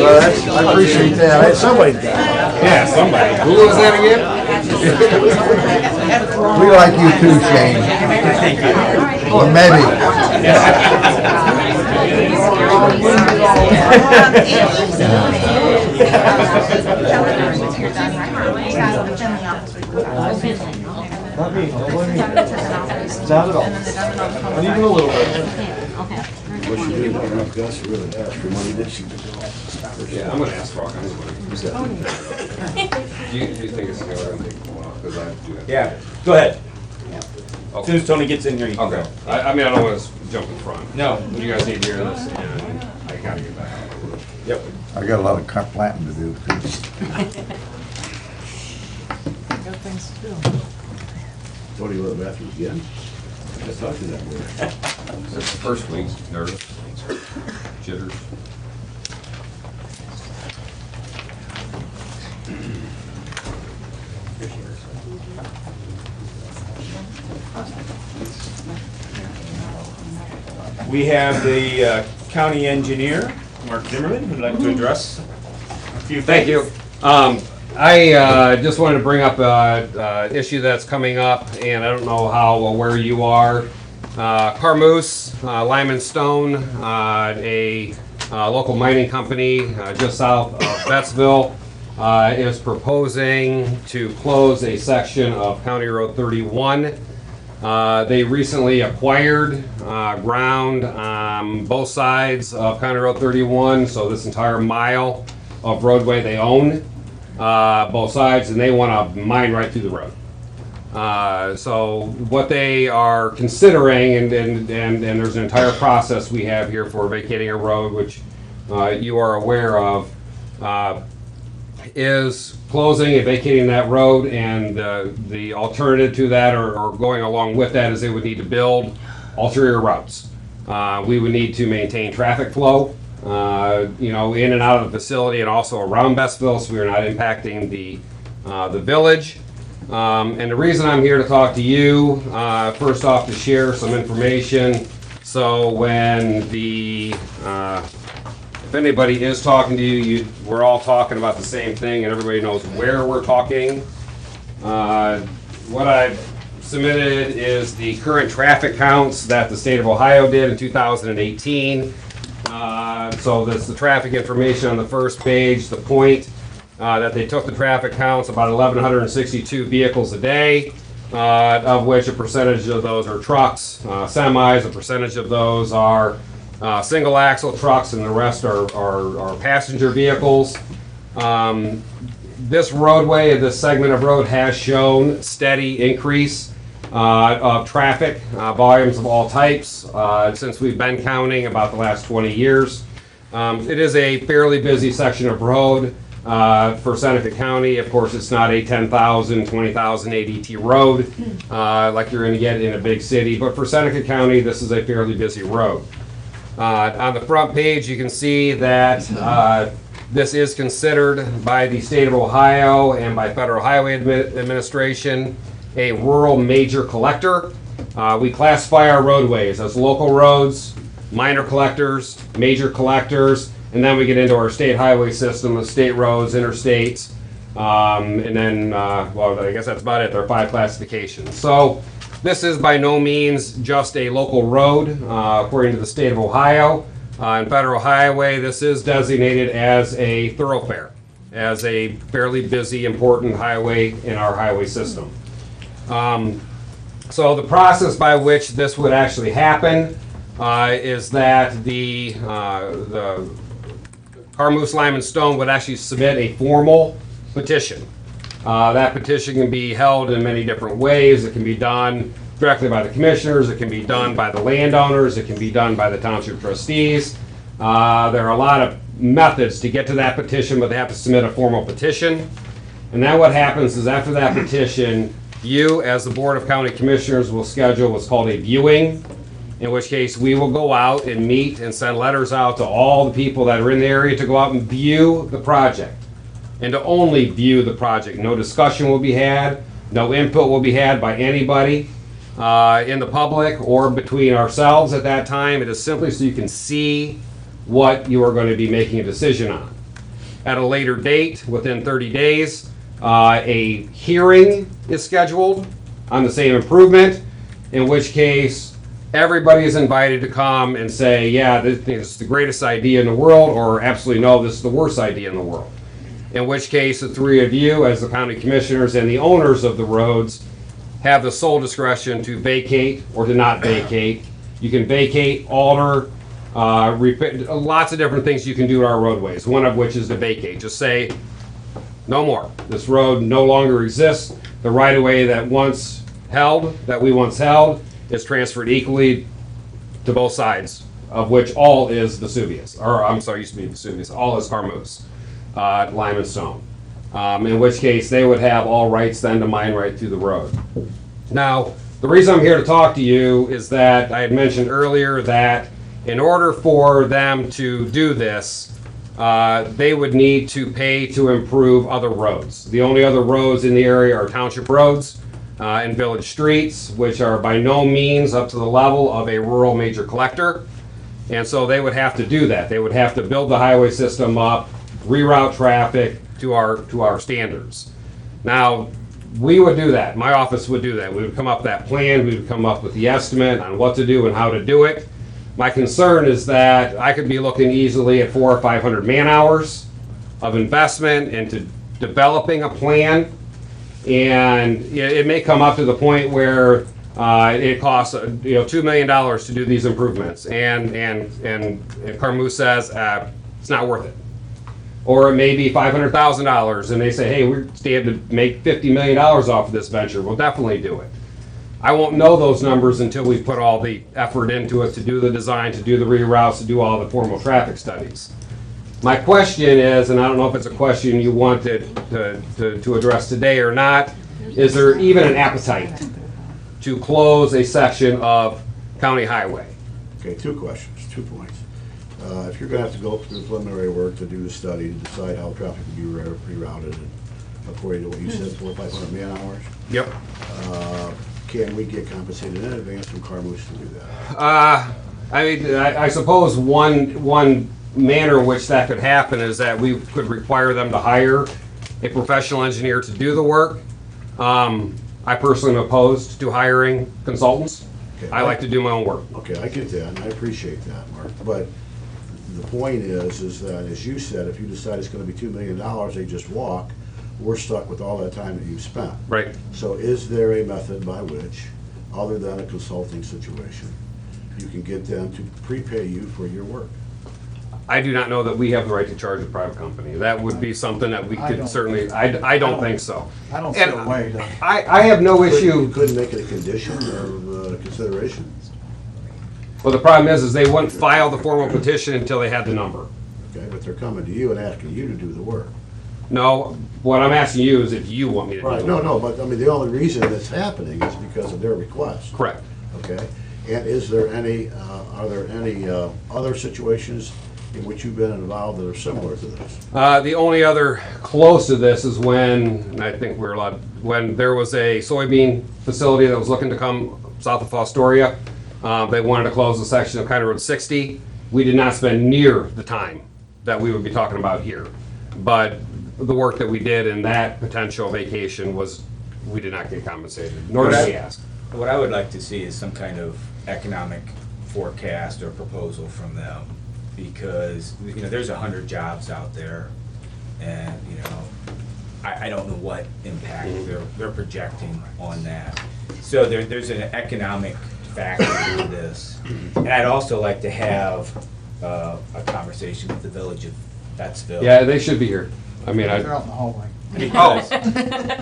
I appreciate that. Hey, somebody's got it. Yeah, somebody. Who was that again? We like you too, Shane. Thank you. Or maybe. Not me. Not at all. Not even a little bit. What she did, Gus really asked for money, did she? Yeah, I'm gonna ask Rock. Who's that? Do you think it's gonna take a while? Because I do that. Yeah. Go ahead. As Okay. soon as Tony gets in here, you can Okay. go. I mean, I don't want to jump in front. No. You guys need to hear this, and I gotta get back. Yep. I got a lot of planting to do. Tony, what bathrooms again? That's not that way. It's the first week, nervous, jitters. We have the county engineer, Mark Zimmerman, who'd like to address a few things. Thank you. I just wanted to bring up an issue that's coming up, and I don't know how aware you are. Carmoose, Lime and Stone, a local mining company just south of Bettsville, is proposing to close a section of County Road 31. They recently acquired ground on both sides of County Road 31, so this entire mile of roadway they own, both sides, and they want to mine right through the road. So what they are considering, and there's an entire process we have here for vacating a road, which you are aware of, is closing and vacating that road, and the alternative to that, or going along with that, is they would need to build ulterior routes. We would need to maintain traffic flow, in and out of the facility and also around Bettsville, so we are not impacting the village. And the reason I'm here to talk to you, first off, to share some information, so when if anybody is talking to you, we're all talking about the same thing, and everybody knows where we're talking. What I've submitted is the current traffic counts that the state of Ohio did in 2018. So that's the traffic information on the first page. The point that they took the traffic counts, about 1,162 vehicles a day, of which a percentage of those are trucks, semis, a percentage of those are single axle trucks, and the rest are passenger vehicles. This roadway, this segment of road, has shown steady increase of traffic, volumes of all types, since we've been counting about the last 20 years. It is a fairly busy section of road for Seneca County. Of course, it's not a 10,000, 20,000 ADT road like you're going to get in a big city, but for Seneca County, this is a fairly busy road. On the front page, you can see that this is considered by the state of Ohio and by Federal Highway Administration a rural major collector. We classify our roadways as local roads, minor collectors, major collectors, and then we get into our state highway system of state roads, interstates, and then, well, I guess that's about it. There are 5 classifications. So this is by no means just a local road, according to the state of Ohio. And Federal Highway, this is designated as a thoroughfare, as a fairly busy, important highway in our highway system. So the process by which this would actually happen is that the Carmoose, Lime and Stone would actually submit a formal petition. That petition can be held in many different ways. It can be done directly by the commissioners. It can be done by the landowners. It can be done by the township trustees. There are a lot of methods to get to that petition, but they have to submit a formal petition. And then what happens is, after that petition, you, as the Board of County Commissioners, will schedule what's called a viewing, in which case we will go out and meet and send letters out to all the people that are in the area to go out and view the project, and to only view the project. No discussion will be had, no input will be had by anybody in the public or between ourselves at that time. It is simply so you can see what you are going to be making a decision on. at a later date, within 30 days, a hearing is scheduled on the same improvement, in which case everybody is invited to come and say, yeah, this is the greatest idea in the world, or absolutely no, this is the worst idea in the world. In which case, the three of you, as the county commissioners and the owners of the roads, have the sole discretion to vacate or to not vacate. You can vacate, alter, lots of different things you can do to our roadways, one of which is to vacate. Just say, no more. This road no longer exists. The right-of-way that we once held, is transferred equally to both sides, of which all is Vesuvius, or I'm sorry, used to be Vesuvius, all is Carmoose, lime and stone. In which case, they would have all rights then to mine right through the road. Now, the reason I'm here to talk to you is that I had mentioned earlier that in order for them to do this, they would need to pay to improve other roads. The only other roads in the area are township roads and village streets, which are by no means up to the level of a rural major collector. And so they would have to do that. They would have to build the highway system up, reroute traffic to our standards. Now, we would do that. My office would do that. We would come up with that plan. We would come up with the estimate on what to do and how to do it. My concern is that I could be looking easily at 400 or 500 man hours of investment into developing a plan, and it may come up to the point where it costs $2 million to do these improvements, and Carmoose says it's not worth it. Or it may be $500,000, and they say, hey, we stand to make $50 million off of this venture. We'll definitely do it. I won't know those numbers until we put all the effort into it to do the design, to do the reroutes, to do all the formal traffic studies. My question is, and I don't know if it's a question you wanted to address today or not, is there even an appetite to close a section of county highway? Okay, two questions, 2 points. If you're gonna have to go through the preliminary work to do the study, to decide how traffic can be rerouted, and according to what you said, 400 or 500 man hours, Yep. can we get compensated in advance from Carmoose to do that? I suppose one manner in which that could happen is that we could require them to hire a professional engineer to do the work. I personally am opposed to hiring consultants. Okay. I like to do my own work. Okay, I get that, and I appreciate that, Mark, but the point is that, as you said, if you decide it's gonna be $2 million, they just walk, we're stuck with all that time that you've spent. Right. So is there a method by which, other than a consulting situation, you can get them to prepay you for your work? I do not know that we have the right to charge a private company. That would be something that we I could don't- certainly, I don't think so. I don't see And a way to. I have no You issue. couldn't make it a condition of consideration? Well, the problem is they wouldn't file the formal petition until they had the number. Okay, but they're coming to you and asking you to do the work. No, what I'm asking you is if you want me to do Right, it. no, but I mean, the only reason it's happening is because of their request. Correct. Okay, and is there any, are there any other situations in which you've been involved that are similar to this? The only other close to this is when, and I think we're allowed, when there was a soybean facility that was looking to come south of Fostoria. They wanted to close a section of County Road 60. We did not spend near the time that we would be talking about here. But the work that we did in that potential vacation was, we did not get compensated, nor did we ask. What I would like to see is some kind of economic forecast or proposal from them, because, there's 100 jobs out there, and, I don't know what impact they're projecting on that. So there's an economic factor to this. And I'd also like to have a conversation with the village of Bettsville. Yeah, they should be here. I mean, They're out in the hallway. Because,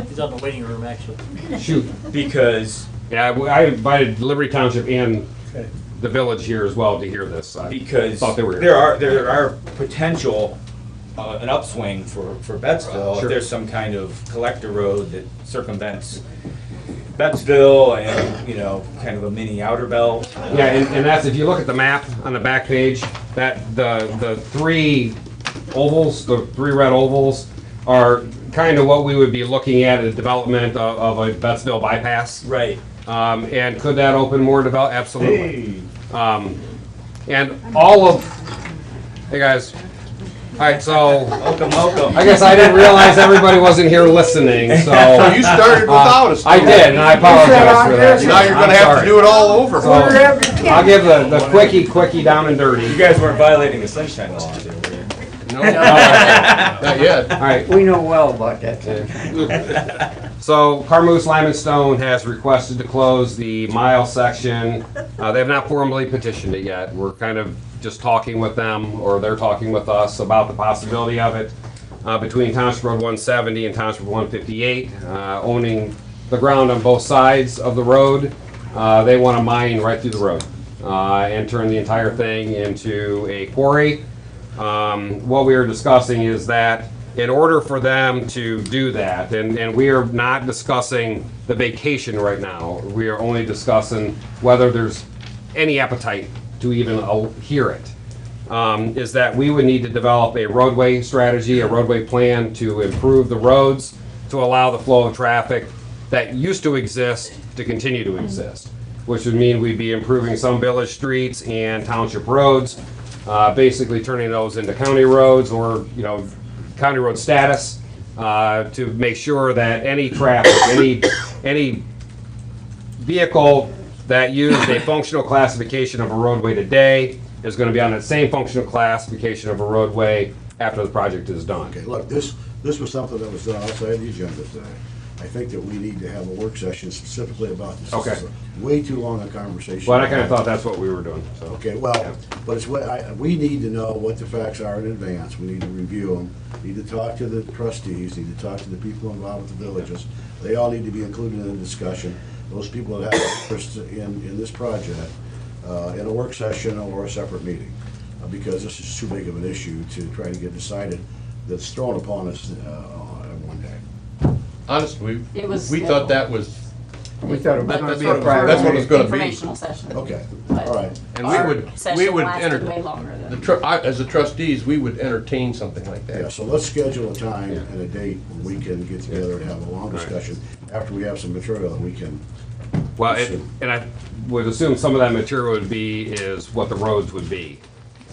He's on the waiting room, actually. shoot. because Yeah, I invited Liberty Township and the village here as well to hear this. I thought they were here. there are potential, an upswing for Bettsville, Sure. if there's some kind of collector road that circumvents Bettsville and, kind of a mini outer belt. Yeah, and that's, if you look at the map on the back page, that the three ovals, the three red ovals, are kind of what we would be looking at a development of a Bettsville bypass. Right. And could that open more develop? Absolutely. Hey. And all of, hey guys, right, so Welcome. I guess I didn't realize everybody wasn't here listening, so. So you started without us. I did, and I apologize for that. Now you're gonna have to do it all over. So, I'll give the quickie down and dirty. You guys weren't violating the sunshine law, were you? No, not yet. All right, We know well about that. so Carmoose Lime and Stone has requested to close the mile section. They have not formally petitioned it yet. We're kind of just talking with them, or they're talking with us about the possibility of it between Township Road 170 and Township 158, owning the ground on both sides of the road. They want to mine right through the road and turn the entire thing into a quarry. What we are discussing is that in order for them to do that, and we are not discussing the vacation right now, we are only discussing whether there's any appetite to even hear it, is that we would need to develop a roadway strategy, a roadway plan to improve the roads, to allow the flow of traffic that used to exist to continue to exist, which would mean we'd be improving some village streets and township roads, basically turning those into county roads or, county road status, to make sure that any traffic, any vehicle that used a functional classification of a roadway today is going to be on that same functional classification of a roadway after the project is done. Okay, look, this was something that was done outside the agenda today. I think that we need to have a work session specifically about this. Okay. This is way too long a conversation. Well, I kind of thought that's what we were doing, so. Okay, well, but it's what, we need to know what the facts are in advance, we need to review them, need to talk to the trustees, need to talk to the people involved with the villages. They all need to be included in the discussion, those people that have interest in this project, in a work session or a separate meeting. Because this is too big of an issue to try to get decided, that's thrown upon us, one day. Honestly, It was we thought that was, We thought it was That- gonna that's be what a it was- priority. that's what it's gonna be. Informational session. Okay, But all right. and our we session would lasted way longer than. as the trustees, we would entertain something like Yeah, that. so let's schedule a time and a date when we can get together and have a long discussion, after we have some material that we can. Well, and I would assume some of that material would be is what the roads would be,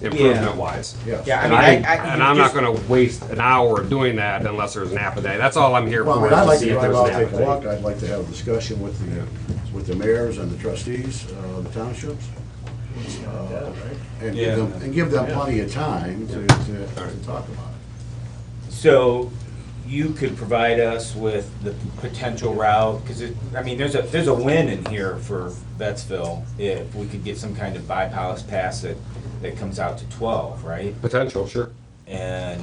improvement-wise. Yeah. Yeah, And and I'm not gonna waste an hour doing that unless there's an appetite. That's all I'm here Well, I for, mean, is I'd to like see to if drive there's out, an take a look, appetite. I'd like to have a discussion with the mayors and the trustees, the townships. And Yeah. give them plenty of time to talk about it. So you could provide us with the potential route, because there's a win in here for Bettsville if we could get some kind of bypass pass that comes out to 12, right? Potential, sure. And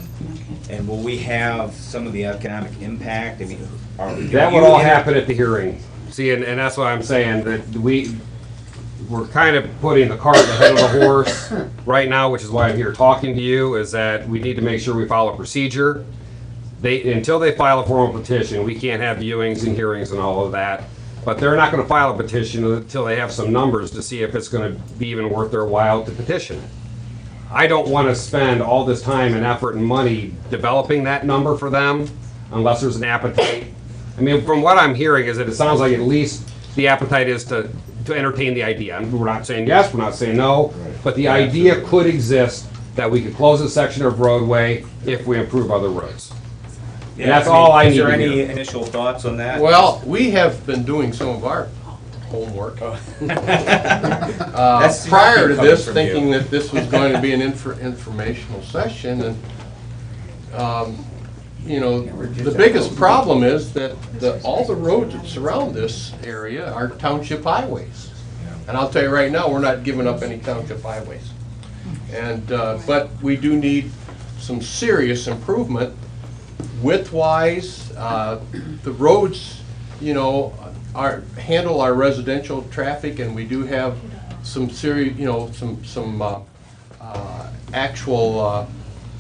will we have some of the economic impact? I mean, That would all happen at the hearing. See, and that's why I'm saying that we're kind of putting the cart ahead of the horse right now, which is why I'm here talking to you, is that we need to make sure we follow procedure. Until they file a formal petition, we can't have viewings and hearings and all of that. But they're not gonna file a petition until they have some numbers to see if it's gonna be even worth their while to petition it. I don't wanna spend all this time and effort and money developing that number for them unless there's an appetite. I mean, from what I'm hearing is that it sounds like at least the appetite is to entertain the idea. And we're not saying yes, we're not saying no, but the idea could exist that we could close a section of roadway if we improve other roads. And that's all I need Is there to any hear. initial thoughts on that? Well, we have been doing some of our homework. That's Prior to coming this, from thinking you. that this was going to be an informational session, and, the biggest problem is that all the roads that surround this area are township highways. And I'll tell you right now, we're not giving up any township highways. And, but we do need some serious improvement width-wise. The roads, handle our residential traffic, and we do have some serious, some actual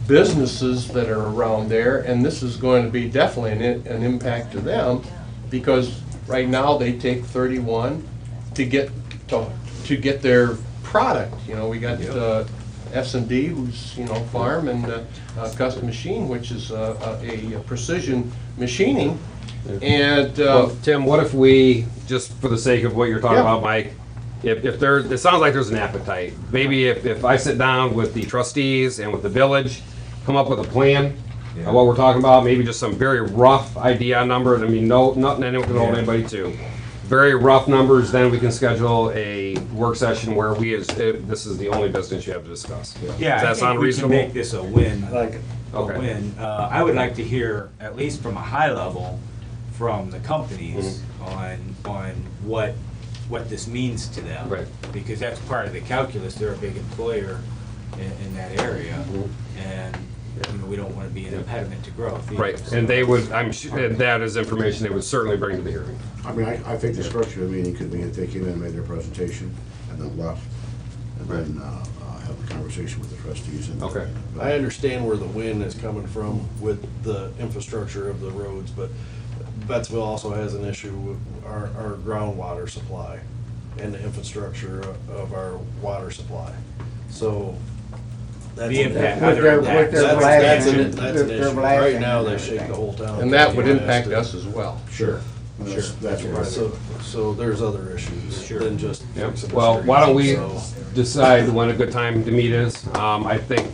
businesses that are around there, and this is going to be definitely an impact to them, because right now they take 31 to get their product. We got S&D, who's farm, and Custom Machine, which is a precision machining. And Well, Tim, what if we, just for the sake of what you're talking Yeah. about, Mike, if there, it sounds like there's an appetite. Maybe if I sit down with the trustees and with the village, come up with a plan Yeah. of what we're talking about, maybe just some very rough idea numbers. I mean, nothing anyone can hold Yeah. anybody to. Very rough numbers, then we can schedule a work session where this is the only business you have to discuss. Yeah, Does I that sound think we can reasonable? make this a win. Like it. A Okay. win. I would like to hear, at least from a high level, from the companies on what this means to them. Right. Because that's part of the calculus. They're a big employer in that area, and we don't want to be an impediment to growth. either. Right, and they would, I'm sure, and that is information they would certainly bring to the hearing. I mean, I think the structure of the meeting could be that they came in and made their presentation and then left, and then have a conversation with the trustees. And Okay. I understand where the win is coming from with the infrastructure of the roads, but Bettsville also has an issue with our groundwater supply and the infrastructure of our water supply. So that's The an impact- With their impact. that's blasting, an issue. blasting Right now, and they shake the everything. whole town. And that would Yeah, impact that's- us as well. Sure. That's what So there's other issues than just Yep. fixing the Well, why don't we streets, so. decide when a good time to meet is? I think,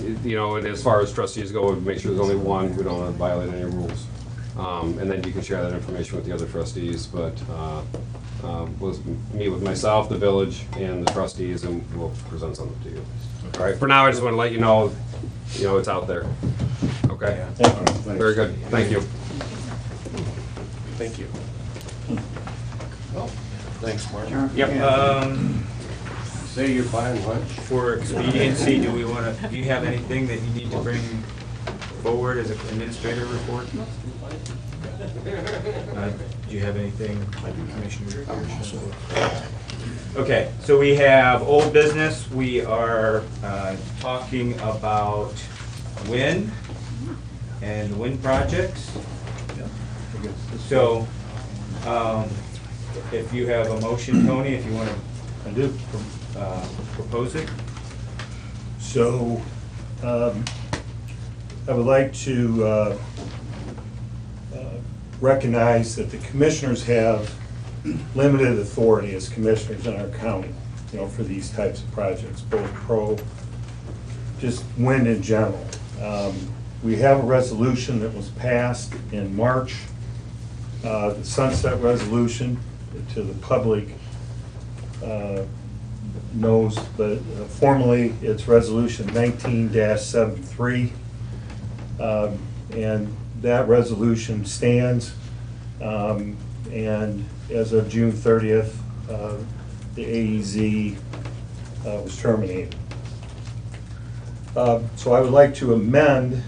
as far as trustees go, make sure there's only one, we don't want to violate any rules. And then you can share that information with the other trustees, but we'll meet with myself, the village, and the trustees, and we'll present something to you. All right, for now, I just want to let you know, it's out there. Okay? Very good, thank you. Thank you. Thanks, Mark. Yep. Say you're buying lunch? For expediency, do you have anything that you need to bring forward as an administrator report? Do you have anything, Commissioner? Okay, so we have old business. We are talking about wind and wind projects. So, if you have a motion, Tony, if you want to propose it. So, I would like to recognize that the commissioners have limited authority as commissioners in our county, for these types of projects, both just wind in general. We have a resolution that was passed in March, the sunset resolution, to the public knows, but formally it's resolution 19-73. And that resolution stands, and as of June 30th, the AEZ was terminated. So I would like to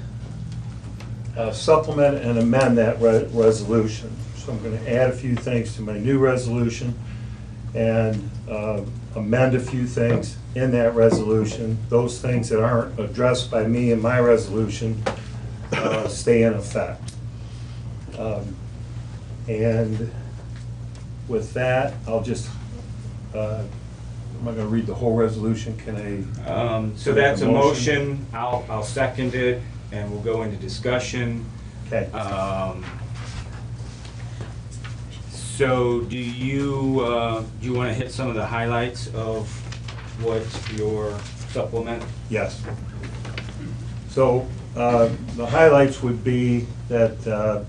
supplement and amend that resolution. So I'm going to add a few things to my new resolution and amend a few things in that resolution. Those things that aren't addressed by me in my resolution stay in effect. And with that, I'll just, am I going to read the whole resolution? Can I? So that's a motion. I'll second it, and we'll go into discussion. Okay. So do you want to hit some of the highlights of what your supplement? Yes. So the highlights would be that the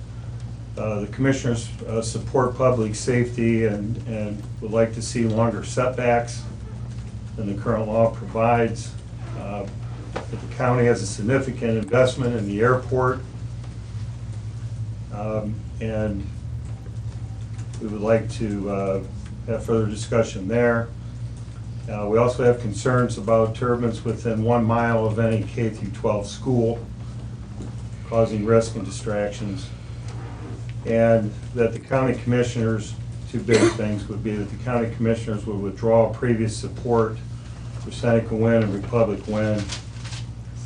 commissioners support public safety and would like to see longer setbacks than the current law provides. That the county has a significant investment in the airport, and we would like to have further discussion there. We also have concerns about turbines within 1 mile of any K through 12 school, causing risk and distractions. And that the county commissioners, two big things would be that the county commissioners would withdraw previous support for Seneca Wind and Republic Wind,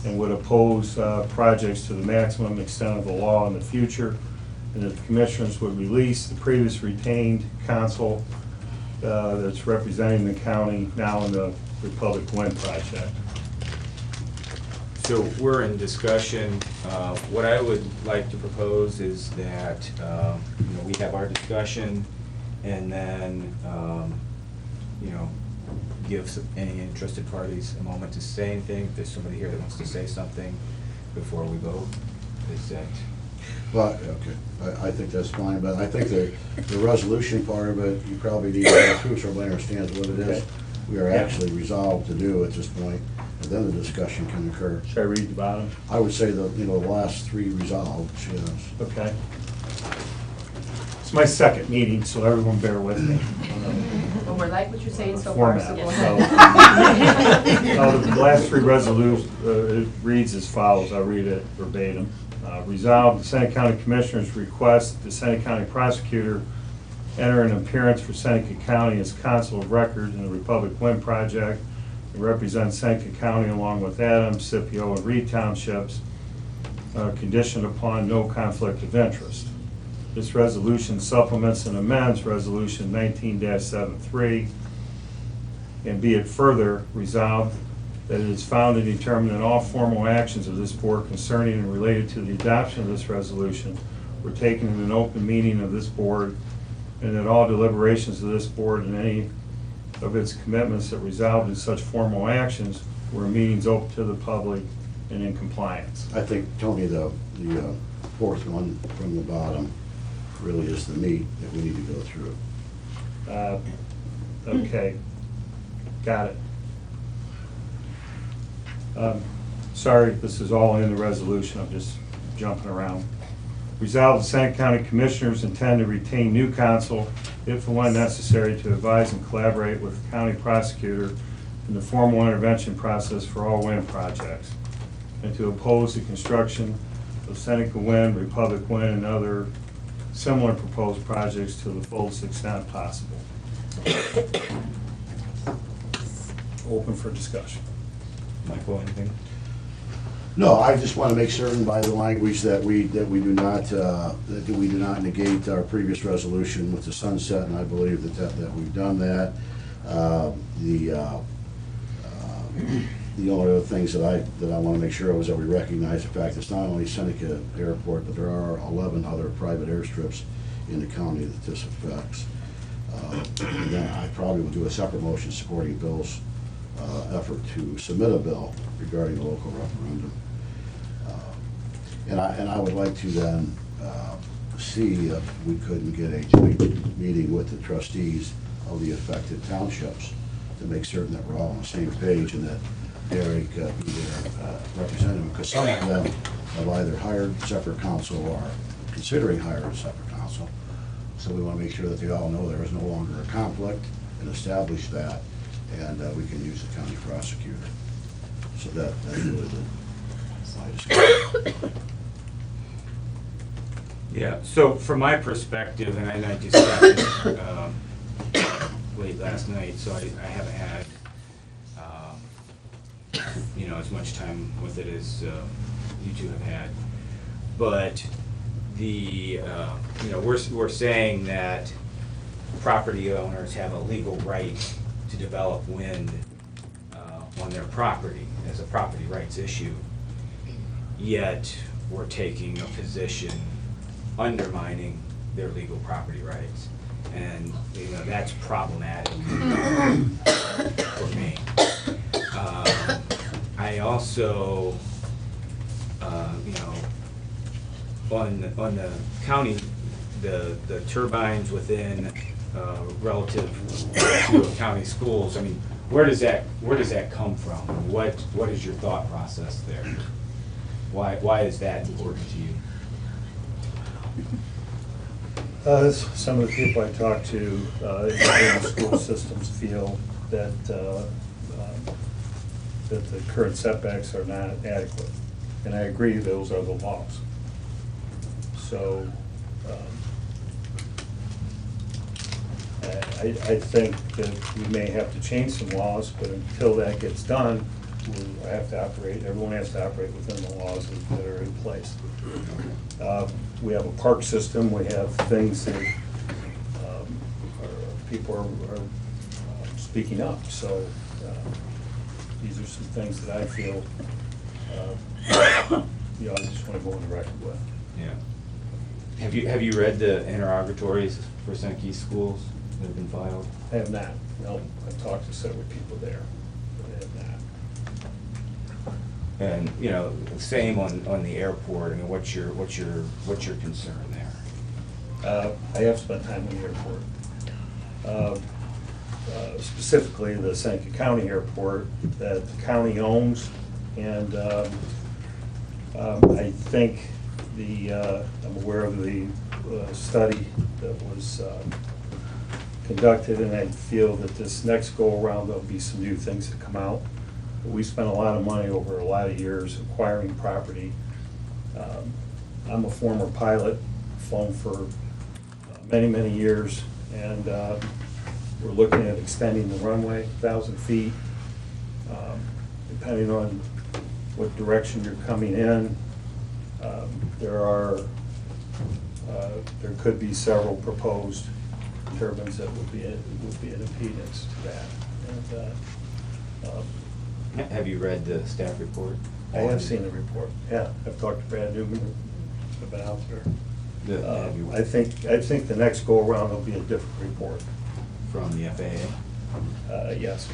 and would oppose projects to the maximum extent of the law in the future, and that the commissioners would release the previous retained counsel that's representing the county now in the Republic Wind project. So we're in discussion. What I would like to propose is that, we have our discussion, and then, give any interested parties a moment to say anything. If there's somebody here that wants to say something, before we vote? Is that? Well, okay, I think that's fine, but I think the resolution part of it, you probably need to go through so everybody understands what it is we are actually resolved to do at this point, and then the discussion can occur. Should I read the bottom? I would say the last three resolved, yes. Okay. It's my second meeting, so everyone bear with me. Well, we're like what you're saying so far, so Format. go So- ahead. The last three resolutions, it reads as follows, I'll read it verbatim. Resolved, the Seneca County Commissioners request the Seneca County Prosecutor enter an appearance for Seneca County as counsel of record in the Republic Wind Project and represent Seneca County along with Adams, Scipio, and Reed Townships, conditioned upon no conflict of interest. This resolution supplements and amends Resolution 19-73, and be it further resolved that it is found and determined that all formal actions of this board concerning and related to the adoption of this resolution were taken in an open meeting of this board, and that all deliberations of this board and any of its commitments that resolved in such formal actions were in meetings open to the public and in compliance. I think, Tony, the fourth one from the bottom really is the meat that we need to go through. Okay, got it. Sorry, this is all in the resolution, I'm just jumping around. Resolved, the Seneca County Commissioners intend to retain new counsel if and when necessary to advise and collaborate with the county prosecutor in the formal intervention process for all wind projects, and to oppose the construction of Seneca Wind, Republic Wind, and other similar proposed projects to the fullest extent possible. Open for discussion. Michael, anything? No, I just want to make certain by the language that we do not negate our previous resolution with the sunset, and I believe that we've done that. The only other things that I want to make sure of is that we recognize the fact it's not only Seneca Airport, but there are 11 other private airstrips in the county that this affects. And then I probably will do a separate motion supporting Bill's effort to submit a bill regarding the local referendum. And I would like to then see if we couldn't get a joint meeting with the trustees of the affected townships to make certain that we're all on the same page and that Derek be their representative, because some of them have either hired separate counsel or considering hiring a separate counsel. So we want to make sure that they all know there is no longer a conflict and establish that, and we can use the county prosecutor. So that's really my discussion. Yeah, so from my perspective, and I just got this late last night, so I haven't had, as much time with it as you two have had. But we're saying that property owners have a legal right to develop wind on their property as a property rights issue. Yet, we're taking a position undermining their legal property rights. And, that's problematic for me. I also, on the county, the turbines within relative to county schools, I mean, where does that come from? What is your thought process there? Why is that important to you? Some of the people I talk to in the school systems feel that that the current setbacks are not adequate, and I agree those are the laws. So I think that we may have to change some laws, but until that gets done, we have to operate. Everyone has to operate within the laws that are in place. We have a park system, we have things that people are speaking up, so these are some things that I feel I just want to go on the record with. Yeah. Have you read the interrogatories for Seneca schools that have been filed? I have not. No, I've talked to several people there, but I have not. And, you know, same on the airport, I mean, what's your concern there? I have spent time in the airport. Specifically the Seneca County Airport that the county owns. And I think I'm aware of the study that was conducted, and I feel that this next go-around, there'll be some new things that come out. But we spent a lot of money over a lot of years acquiring property. I'm a former pilot, flown for many, many years, and we're looking at extending the runway 1,000 feet. Depending on what direction you're coming in, there could be several proposed turbines that would be an impedance to that. And Have you read the staff report? I have seen the report, yeah. I've talked to Brad Newman, I've been out there. I think the next go-around will be a different report. From the FAA? Yes.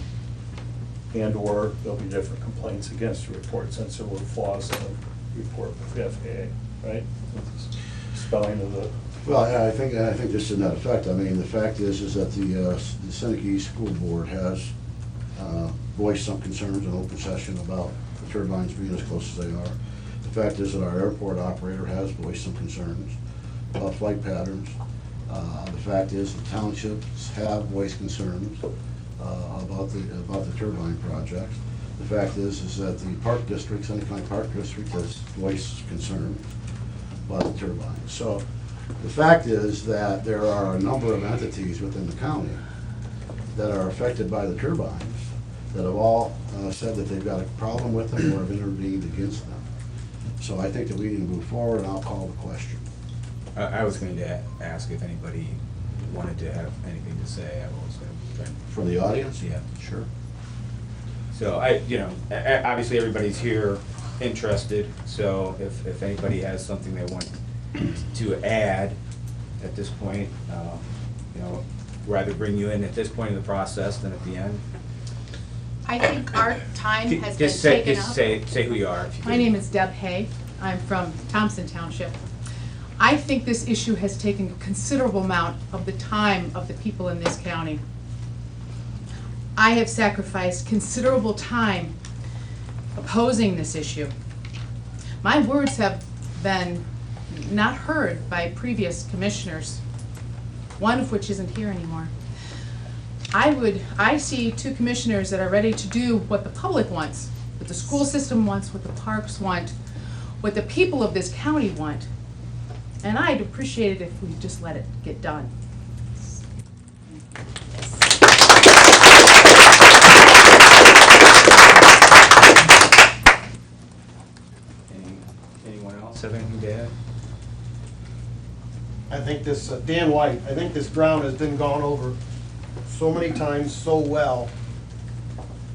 And/or there'll be different complaints against the report, since there were flaws in the report with the FAA, right? Spelling of the... Well, I think this is not effect. I mean, the fact is that the Seneca East School Board has voiced some concerns in open session about the turbines being as close as they are. The fact is that our airport operator has voiced some concerns about flight patterns. The fact is the townships have voiced concerns about the turbine projects. The fact is that the park district, Seneca County Park District, has voiced concern about the turbines. So the fact is that there are a number of entities within the county that are affected by the turbines that have all said that they've got a problem with them or have intervened against them. So I think that we need to move forward, and I'll call the question. I was going to ask if anybody wanted to have anything to say. I was going to. From the audience? Yeah. Sure. So obviously everybody's here interested, so if anybody has something they want to add at this point, rather bring you in at this point in the process than at the end. I think our time has been Just taken up. say who you are. If you My could. name is Deb Hay. I'm from Thompson Township. I think this issue has taken a considerable amount of the time of the people in this county. I have sacrificed considerable time opposing this issue. My words have been not heard by previous commissioners, one of which isn't here anymore. I see two commissioners that are ready to do what the public wants, what the school system wants, what the parks want, what the people of this county want. And I'd appreciate it if we just let it get done. Anyone else have anything to add? I think this, Dan White, I think this ground has been gone over so many times so well,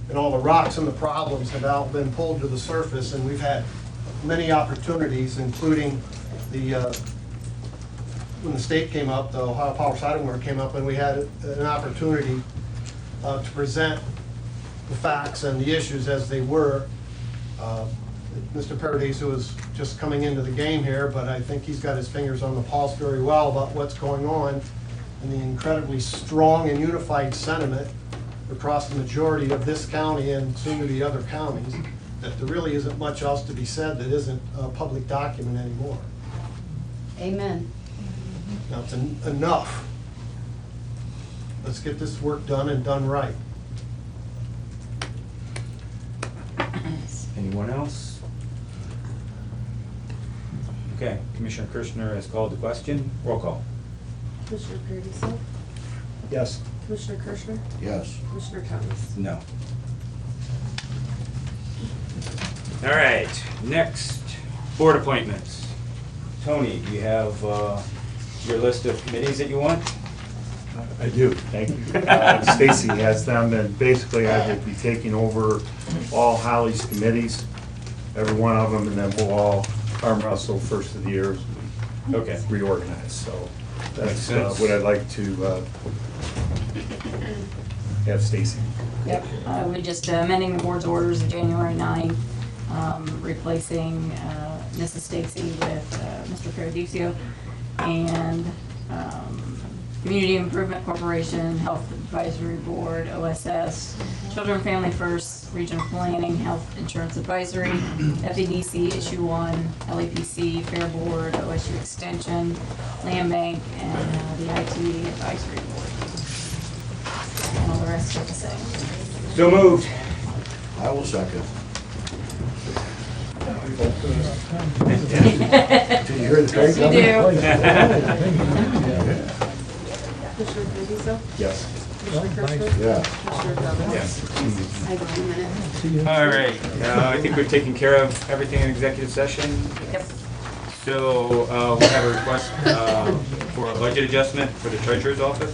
and all the rocks and the problems have all been pulled to the surface, and we've had many opportunities, including when the state came up, the Ohio Power Siding Work came up, and we had an opportunity to present the facts and the issues as they were. Mr. Paradis, who is just coming into the game here, but I think he's got his fingers on the pulse very well about what's going on and the incredibly strong and unified sentiment across the majority of this county and soon to be other counties, that there really isn't much else to be said that isn't a public document anymore. Amen. Now, it's enough. Let's get this work done and done right. Anyone else? Okay, Commissioner Kirschner has called the question. Roll call. Commissioner Paradis? Yes. Commissioner Kirschner? Yes. Commissioner Thomas? No. All right, next, board appointments. Tony, do you have your list of committees that you want? I do, thank you. Stacy has them, and basically I will be taking over all Holly's committees, every one of them, and then we'll all arm wrestle first of the year as we Okay. reorganize. So that's Makes sense. what I'd like to have Stacy. Yep. We're just amending the board's orders of January 9. replacing Mrs. Stacy with Mr. Paradiso, and Community Improvement Corporation, Health Advisory Board, OSS, Children Family First, Regional Planning, Health Insurance Advisory, FEDC Issue 1, LAPC, Fair Board, OSU Extension, Land Bank, and the IT Advisory Board. And all the rest are the same. So moved. I will second. Do you hear the crank? Yes, you do. Commissioner Paradiso? Yes. Commissioner Kirschner? Yeah. Commissioner Thomas? Yes. I have 2 minutes. All right, I think we've taken care of everything in executive session. Yep. So we'll have a request for a budget adjustment for the treasurer's office.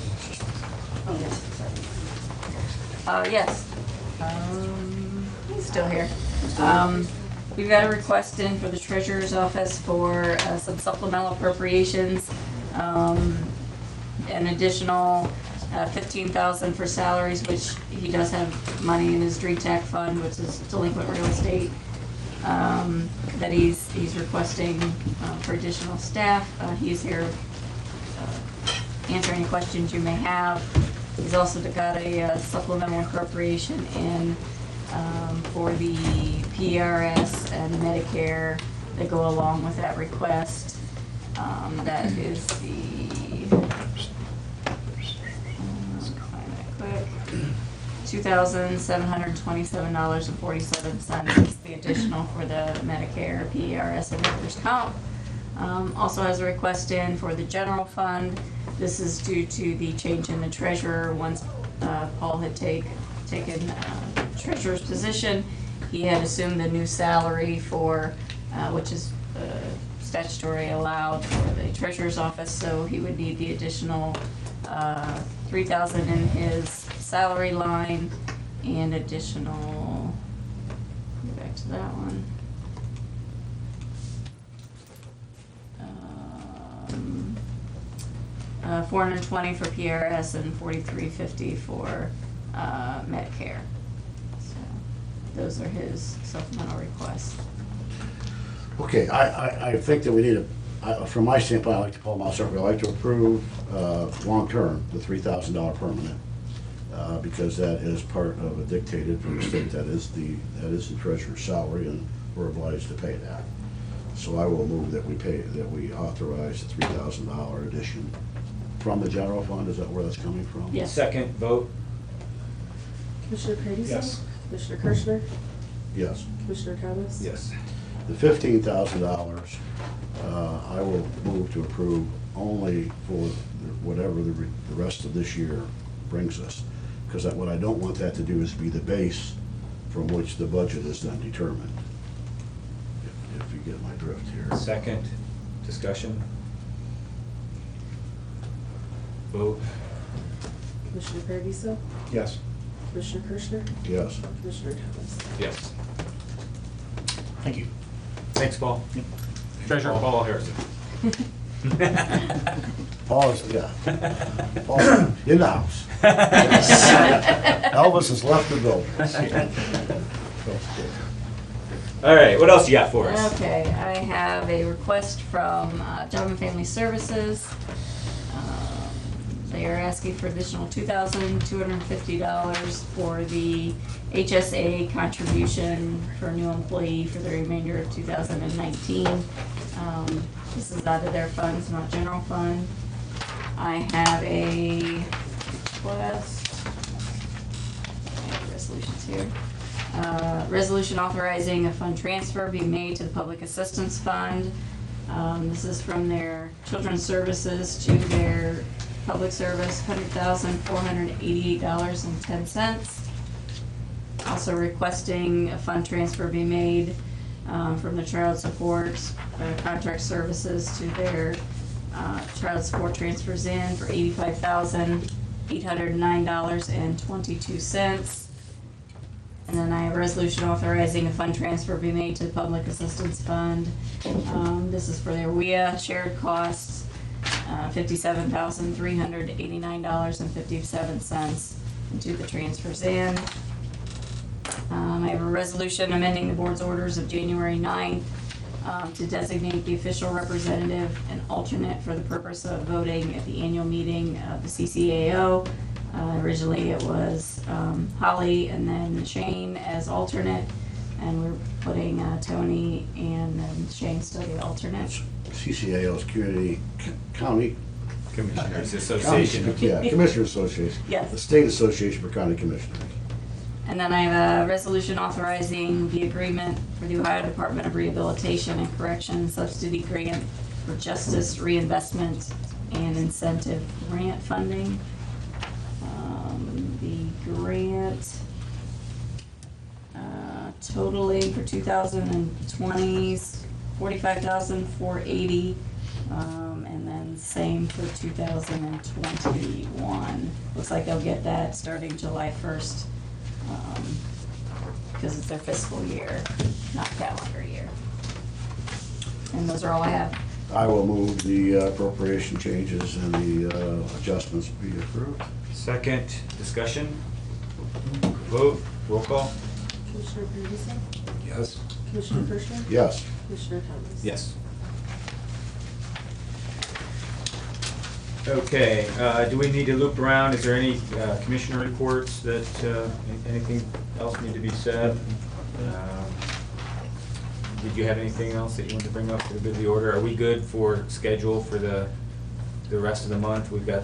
Oh, yes. Yes. He's still here. We've got a request in for the treasurer's office for some supplemental appropriations. An additional $15,000 for salaries, which he does have money in his DRETAC fund, which is delinquent real estate, that he's requesting for additional staff. He's here answer any questions you may have. He's also got a supplemental appropriation in for the PRS and Medicare that go along with that request. That is the, find that quick, $2,727.47 is the additional for the Medicare, PRS, and workers' comp. Also has a request in for the general fund. This is due to the change in the treasurer. Once Paul had taken treasurer's position, he had assumed the new salary for, which is statutory allowed for the treasurer's office, so he would need the additional $3,000 in his salary line and additional, go back to that one. $420 for PRS and $43.50 for Medicare. So those are his supplemental requests. Okay, I think that we need from my standpoint, I like to pull them out separately. I like to approve long-term, the $3,000 permanent, because that is part of a dictated from the state. That is the treasurer's salary, and we're obliged to pay that. So I will move that we authorize the $3,000 addition from the general fund. Is that where that's coming from? Yes. Second vote. Commissioner Paradiso? Yes. Commissioner Kirschner? Yes. Commissioner Thomas? Yes. The $15,000, I will move to approve only for whatever the rest of this year brings us. Because what I don't want that to do is be the base from which the budget is then determined. If you get my drift here. Second discussion. Vote. Commissioner Paradiso? Yes. Commissioner Kirschner? Yes. Commissioner Thomas? Yes. Thank you. Thanks, Paul. Treasurer Paul Harrison. Paul is, yeah. Paul, in the house. Elvis has left the building. All right, what else you got for us? Okay, I have a request from Job and Family Services. They are asking for additional $2,250 for the HSA contribution for a new employee for the remainder of 2019. This is out of their funds, not general fund. I have a request. I have resolutions here. Resolution authorizing a fund transfer be made to the Public Assistance Fund. This is from their Children's Services to their Public Service, $100,488.10. Also requesting a fund transfer be made from the Child Support Contract Services to their Child Support transfers in for $85,809.22. And then I have a resolution authorizing a fund transfer be made to the Public Assistance Fund. This is for their WIA shared costs, $57,389.57 into the transfers in. I have a resolution amending the board's orders of January 9th to designate the official representative and alternate for the purpose of voting at the annual meeting of the CCAO. Originally, it was Holly and then Shane as alternate, and we're putting Tony and then Shane still the alternate. CCAO's County Commissioners Association. Yeah, Commissioners Association. Yes. The State Association for County Commissioners. And then I have a resolution authorizing the agreement for the Ohio Department of Rehabilitation and Correction Subsidy Grant for Justice Reinvestment and Incentive Grant Funding. The grant totaling for 2020's $45,480, and then same for 2021. Looks like they'll get that starting July 1st. Because it's their fiscal year, not calendar year. And those are all I have. I will move the appropriation changes and the adjustments be approved. Second, discussion? Vote, roll call? Commissioner Paradiso? Yes. Commissioner Kirschner? Yes. Commissioner Thomas? Yes. Okay, do we need to loop around? Is there any commissioner reports that, anything else need to be said? Did you have anything else that you want to bring up for the good of the order? Are we good for schedule for the rest of the month? We've got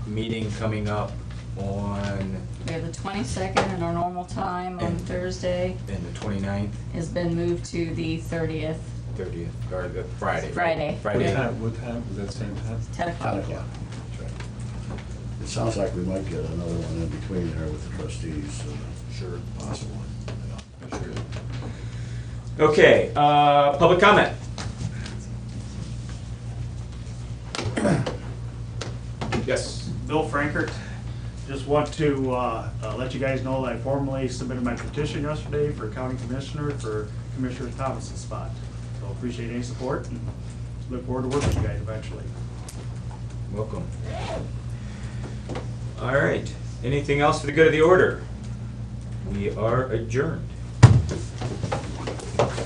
meeting coming up on, We have the 22nd at our normal time on And- Thursday. and the 29th, Has been moved to the 30th, 30th, or the Friday. Friday. What Friday. time, is that same time? 10 10 o'clock. o'clock. That's right. It sounds like we might get another one in between there with the trustees. Sure. Possible. Yeah. Sure. Okay, public comment. Yes. Bill Frankert. Just want to let you guys know that I formally submitted my petition yesterday for county commissioner for Commissioner Thomas's spot. So appreciate any support and look forward to working with you guys eventually. Welcome. All right, anything else for the good of the order? We are adjourned.